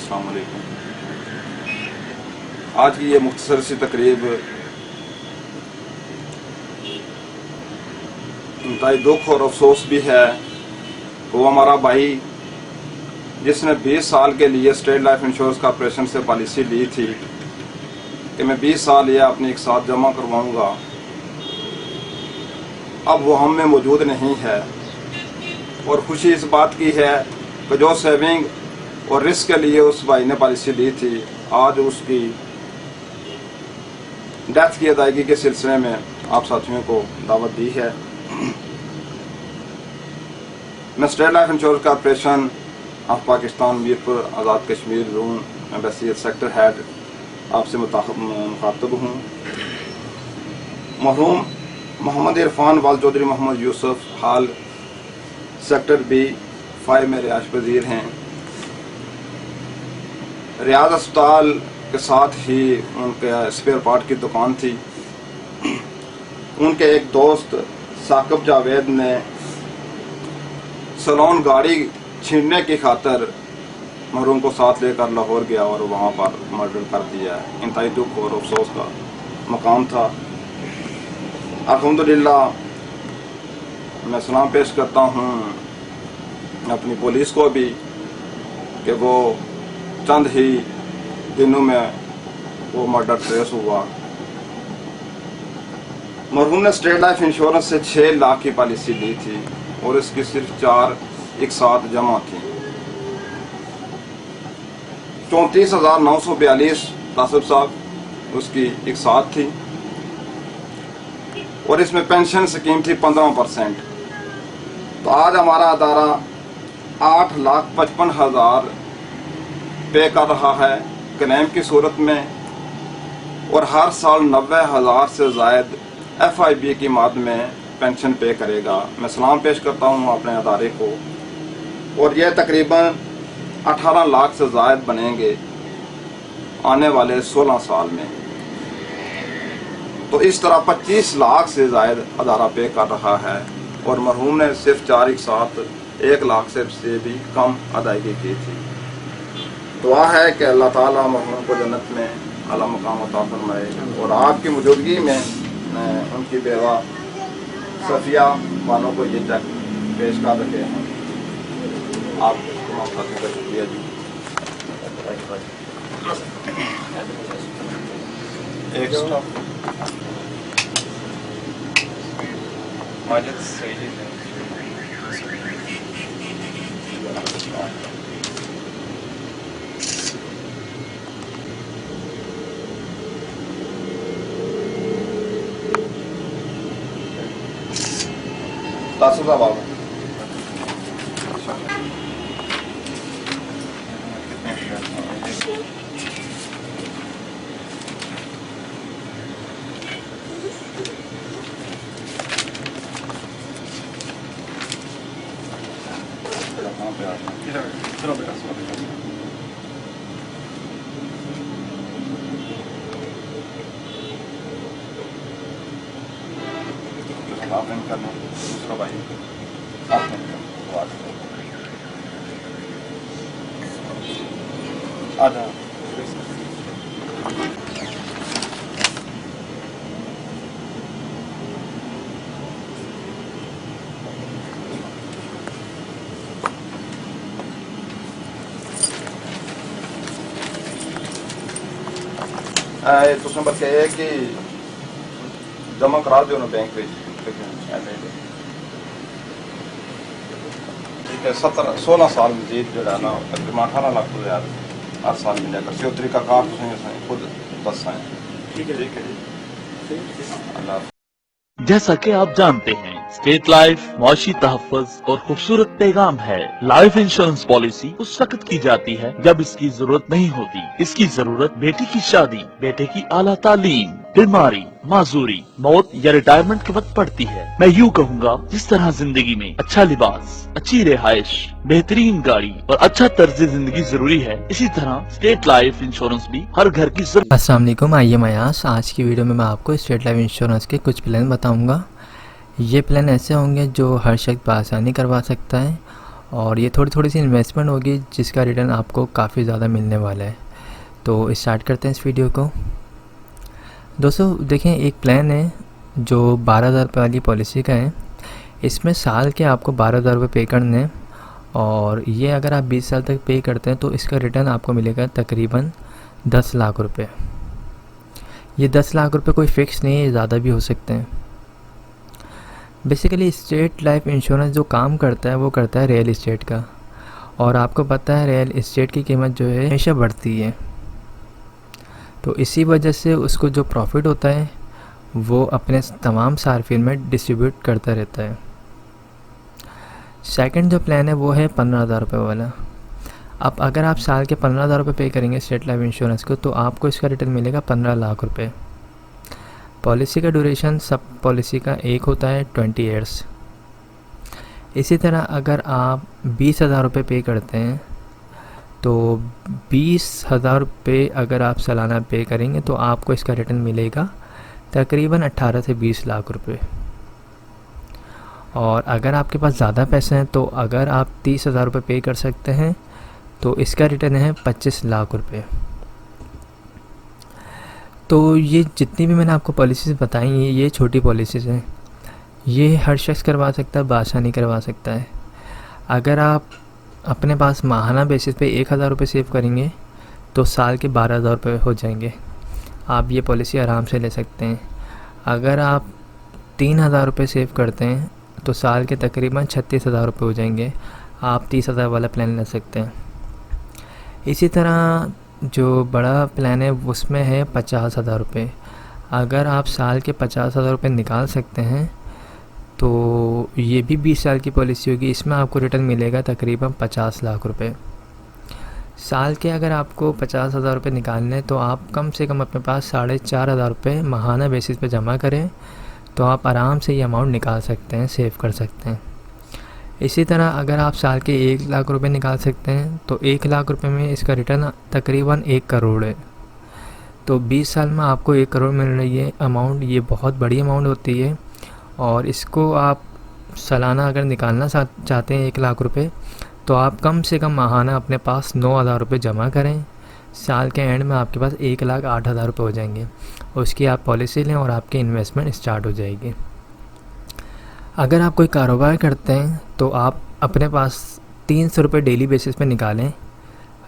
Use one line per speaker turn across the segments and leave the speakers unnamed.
अस्सलाम वालेकुम। आज की ये मुख्तसर सी तकरीब इंतहाई दुख और अफसोस भी है। वो हमारा भाई जिसने 20 साल के लिए स्टेट लाइफ इंश्योरेंस कॉर्पोरेशन से पॉलिसी ली थी कि मैं 20 साल ये अपनी एक साथ जमा करवाऊंगा, अब वो हम में मौजूद नहीं है। और खुशी इस बात की है कि जो सेविंग और रिस्क के लिए उस भाई ने पॉलिसी ली थी, आज उसकी डेथ की अदायगी के सिलसिले में आप साथियों को दावत दी है। मैं state life insurance corporation of Pakistan Mirpur Azad Kashmir zone embassy sector head आपसे मुखातब हूँ। मरहूम मोहम्मद इरफान वाल चौधरी मोहम्मद यूसुफ हाल सेक्टर B5 में रिहाइश पजीर हैं। रियाज अस्पताल के साथ ही उनके स्पेयर पार्ट की दुकान थी। उनके एक दोस्त साकिब जावेद ने सलोन गाड़ी छीनने की खातर मरहूम को साथ लेकर लाहौर गया और वहां पर मर्डर कर दिया। इंतहाई दुख और अफसोस का मकाम था। अल्हम्दुलिल्लाह मैं सलाम पेश करता हूँ अपनी पुलिस को भी कि वो चंद ही दिनों में वो मर्डर ट्रेस हुआ। मरहूम ने स्टेट लाइफ इंश्योरेंस से 6 लाख की पॉलिसी ली थी और इसकी सिर्फ 4 एक साथ जमा थी। 34,942 तासिब साहब उसकी एक साथ थी और इसमें पेंशन स्कीम थी 15%। तो आज हमारा अदारा 8,55,000 पे कर रहा है क्लेम की सूरत में और हर साल 90,000 से जायद FIB की मद में पेंशन पे करेगा। मैं सलाम पेश करता हूँ अपने अदारे को और यह तकरीबन 18 लाख से जायद बनेंगे आने वाले 16 साल में। तो इस तरह 25 लाख से जायद अदारा पे कर रहा है और मरहूम ने सिर्फ 4 एक साथ 1 लाख से भी कम अदायगी की थी। दुआ है कि अल्लाह ताला मरहूम को जन्नत में आला मकाम अता फरमाए और आपकी मौजूदगी में मैं उनकी बेवा सफिया वालों को ये चेक पेश कर रखे हैं। आप तमाम साथियों का शुक्रिया जी। एक माजिद सही है। तासिब साहब आपने करना दूसरा भाई आधा तो नंबर क्या है कि जमा करा दो ना बैंक में। ठीक है 16 साल मजीद जो है ना तकरीबन 18 लाख तो यार हर साल मिलेगा। सो तरीका कार खुद दस आए। ठीक है जी। अल्लाह।
जैसा कि आप जानते हैं स्टेट लाइफ मुआशी तहफ़्फ़ुज़ और खूबसूरत पैगाम है। लाइफ इंश्योरेंस पॉलिसी उस वक्त की जाती है जब इसकी जरूरत नहीं होती। इसकी जरूरत बेटी की शादी, बेटे की आला तालीम, बीमारी, माजूरी, मौत या रिटायरमेंट के वक्त पड़ती है। मैं यूँ कहूँगा जिस तरह जिंदगी में अच्छा लिबास, अच्छी रिहाइश, बेहतरीन गाड़ी और अच्छा तर्ज जिंदगी जरूरी है, इसी तरह स्टेट लाइफ इंश्योरेंस भी हर घर की जरूरत।
अस्सलाम वालेकुम। आइए मयास, आज की वीडियो में मैं आपको स्टेट लाइफ इंश्योरेंस के कुछ प्लान बताऊंगा। ये प्लान ऐसे होंगे जो हर शख्स बआसानी करवा सकता है और ये थोड़ी थोड़ी सी इन्वेस्टमेंट होगी जिसका रिटर्न आपको काफ़ी ज़्यादा मिलने वाला है। तो स्टार्ट करते हैं इस वीडियो को। दोस्तों देखें, एक प्लान है जो 12,000 रुपये वाली पॉलिसी का है। इसमें साल के आपको 12,000 रुपये पे करने हैं और ये अगर आप 20 साल तक पे करते हैं तो इसका रिटर्न आपको मिलेगा तकरीबन 10 लाख रुपए। ये 10 लाख रुपए कोई फ़िक्स नहीं है, ज़्यादा भी हो सकते हैं। बेसिकली स्टेट लाइफ इंश्योरेंस जो काम करता है वो करता है रियल इस्टेट का, और आपको पता है रियल इस्टेट की कीमत जो है हमेशा बढ़ती है, तो इसी वजह से उसको जो प्रॉफिट होता है वो अपने तमाम सार्फिन में डिस्ट्रीब्यूट करता रहता है। सेकंड जो प्लान है वो है 15,000 रुपये वाला। अब अगर आप साल के 15,000 रुपये पे करेंगे स्टेट लाइफ इंश्योरेंस को तो आपको इसका रिटर्न मिलेगा 15 लाख रुपए। पॉलिसी का ड्यूरेशन सब पॉलिसी का एक होता है 20 ईयर्स। इसी तरह अगर आप 20,000 रुपये पे करते हैं तो 20,000 रुपये अगर आप सालाना पे करेंगे तो आपको इसका रिटर्न मिलेगा तकरीबन 18 से 20 लाख रुपए। और अगर आपके पास ज़्यादा पैसे हैं तो अगर आप 30,000 रुपये पे कर सकते हैं तो इसका रिटर्न है 25 लाख रुपए। तो ये जितनी भी मैंने आपको पॉलिसीज़ बताई हैं ये छोटी पॉलिसीज़ हैं, ये हर शख्स करवा सकता है, बासानी करवा सकता है। अगर आप अपने पास माहाना बेसिस पे 1,000 रुपये सेव करेंगे तो साल के 12,000 रुपये हो जाएंगे। आप ये पॉलिसी आराम से ले सकते हैं। अगर आप 3,000 रुपये सेव करते हैं तो साल के तकरीबन 36,000 रुपये हो जाएंगे। आप 30,000 वाला प्लान ले सकते हैं। इसी तरह जो बड़ा प्लान है उसमें है 50,000 रुपये। अगर आप साल के 50,000 रुपये निकाल सकते हैं तो ये भी 20 साल की पॉलिसी होगी। इसमें आपको रिटर्न मिलेगा तकरीबन 50 लाख रुपए। साल के अगर आपको 50,000 रुपये निकालने हैं तो आप कम से कम अपने पास 4,500 रुपये माहाना बेसिस पे जमा करें तो आप आराम से ये अमाउंट निकाल सकते हैं, सेव कर सकते हैं। इसी तरह अगर आप साल के 1 लाख रुपए निकाल सकते हैं तो 1 लाख रुपए में इसका रिटर्न तकरीबन 1 करोड़ है। तो 20 साल में आपको 1 करोड़ मिल रही है अमाउंट। ये बहुत बड़ी अमाउंट होती है और इसको आप सालाना अगर निकालना चाहते हैं 1 लाख रुपए तो आप कम से कम माहाना अपने पास 9,000 रुपये जमा करें। साल के एंड में आपके पास 1,08,000 रुपये हो जाएंगे। उसकी आप पॉलिसी लें और आपकी इन्वेस्टमेंट स्टार्ट हो जाएगी। अगर आप कोई कारोबार करते हैं तो आप अपने पास 300 रुपये डेली बेसिस पे निकालें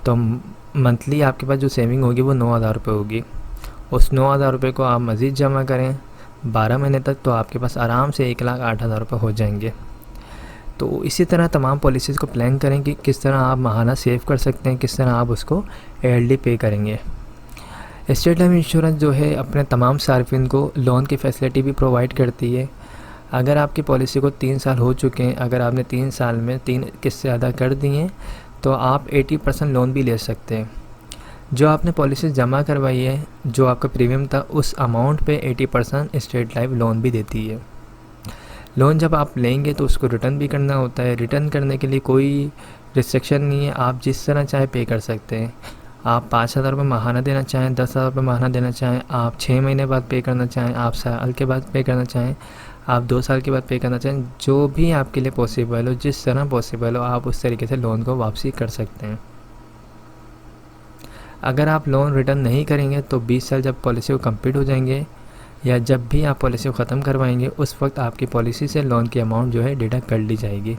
तो मंथली आपके पास जो सेविंग होगी वो 9,000 रुपये होगी। उस 9,000 रुपये को आप मज़ीद जमा करें 12 महीने तक तो आपके पास आराम से 1,08,000 रुपये हो जाएंगे। तो इसी तरह तमाम पॉलिसीज़ को प्लान करें कि किस तरह आप माहाना सेव कर सकते हैं, किस तरह आप उसको ईयरली पे करेंगे। स्टेट लाइफ इंश्योरेंस जो है अपने तमाम सार्फिन को लोन की फैसिलिटी भी प्रोवाइड करती है। अगर आपकी पॉलिसी को 3 साल हो चुके हैं, अगर आपने 3 साल में 3 किस्तें अदा कर दी हैं तो आप 80% लोन भी ले सकते हैं। जो आपने पॉलिसी जमा करवाई है, जो आपका प्रीमियम था उस अमाउंट पे 80% स्टेट लाइफ लोन भी देती है। लोन जब आप लेंगे तो उसको रिटर्न भी करना होता है। रिटर्न करने के लिए कोई रिस्ट्रिक्शन नहीं है, आप जिस तरह चाहे पे कर सकते हैं। आप 5,000 रुपये माहाना देना चाहें, 10,000 रुपये माहाना देना चाहें, आप 6 महीने बाद पे करना चाहें, आप साल के बाद पे करना चाहें, आप 2 साल के बाद पे करना चाहें, जो भी आपके लिए पॉसिबल हो, जिस तरह पॉसिबल हो आप उस तरीके से लोन को वापसी कर सकते हैं। अगर आप लोन रिटर्न नहीं करेंगे तो 20 साल जब पॉलिसी को कंप्लीट हो जाएंगे या जब भी आप पॉलिसी को ख़त्म करवाएंगे उस वक्त आपकी पॉलिसी से लोन की अमाउंट जो है डिडक्ट कर ली जाएगी।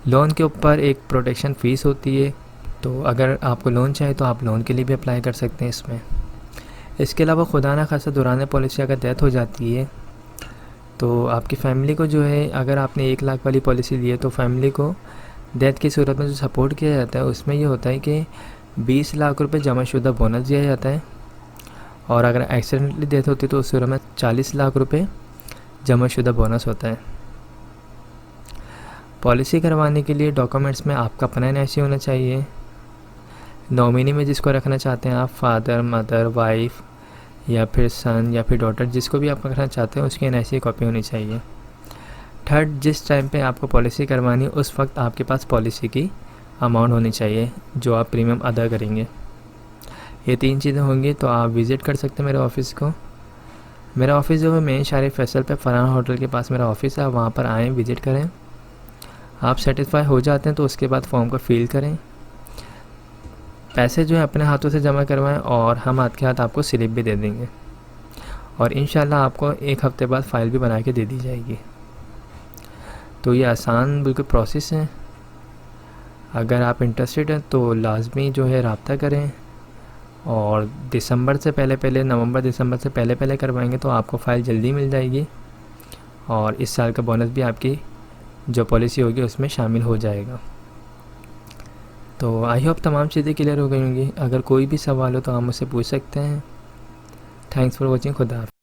लोन के ऊपर एक प्रोटेक्शन फ़ीस होती है, तो अगर आपको लोन चाहिए तो आप लोन के लिए भी अप्लाई कर सकते हैं इसमें। इसके अलावा खुदा ना खासा दौरान पॉलिसी अगर डेथ हो जाती है तो आपकी फ़ैमिली को जो है, अगर आपने 1 लाख वाली पॉलिसी ली है तो फैमिली को डेथ की सूरत में जो सपोर्ट किया जाता है उसमें ये होता है कि 20 लाख रुपए जमाशुदा बोनस दिया जाता है, और अगर एक्सीडेंटली डेथ होती है तो उस सूरत में 40 लाख रुपए जमाशुदा बोनस होता है। पॉलिसी करवाने के लिए डॉक्यूमेंट्स में आपका अपना NIC होना चाहिए। नॉमिनी में जिसको रखना चाहते हैं आप, फादर, मदर, वाइफ या फिर सन या फिर डॉटर, जिसको भी आप रखना चाहते हैं उसकी NIC कॉपी होनी चाहिए। थर्ड, जिस टाइम पे आपको पॉलिसी करवानी है उस वक्त आपके पास पॉलिसी की अमाउंट होनी चाहिए जो आप प्रीमियम अदा करेंगे। ये 3 चीज़ें होंगी तो आप विज़िट कर सकते हैं मेरे ऑफ़िस को। मेरा ऑफ़िस जो है मेन शारी फैसल पे फरहान होटल के पास मेरा ऑफ़िस है, आप वहाँ पर आएँ, विज़िट करें। आप सेटिस्फाई हो जाते हैं तो उसके बाद फॉर्म को फिल करें, पैसे जो है अपने हाथों से जमा करवाएं और हम हाथ के हाथ आपको स्लिप भी दे देंगे और इंशाल्लाह आपको 1 हफ़्ते बाद फ़ाइल भी बना के दे दी जाएगी। तो ये आसान बिल्कुल प्रोसेस है। अगर आप इंटरेस्टेड हैं तो लाजमी जो है रब्ता करें और दिसंबर से पहले नवंबर दिसंबर से पहले करवाएंगे तो आपको फ़ाइल जल्दी मिल जाएगी और इस साल का बोनस भी आपकी जो पॉलिसी होगी उसमें शामिल हो जाएगा। तो आई होप तमाम चीज़ें क्लियर हो गई होंगी। अगर कोई भी सवाल हो तो आप मुझसे पूछ सकते हैं। Thanks for watching. खुदा हाफ़िज़।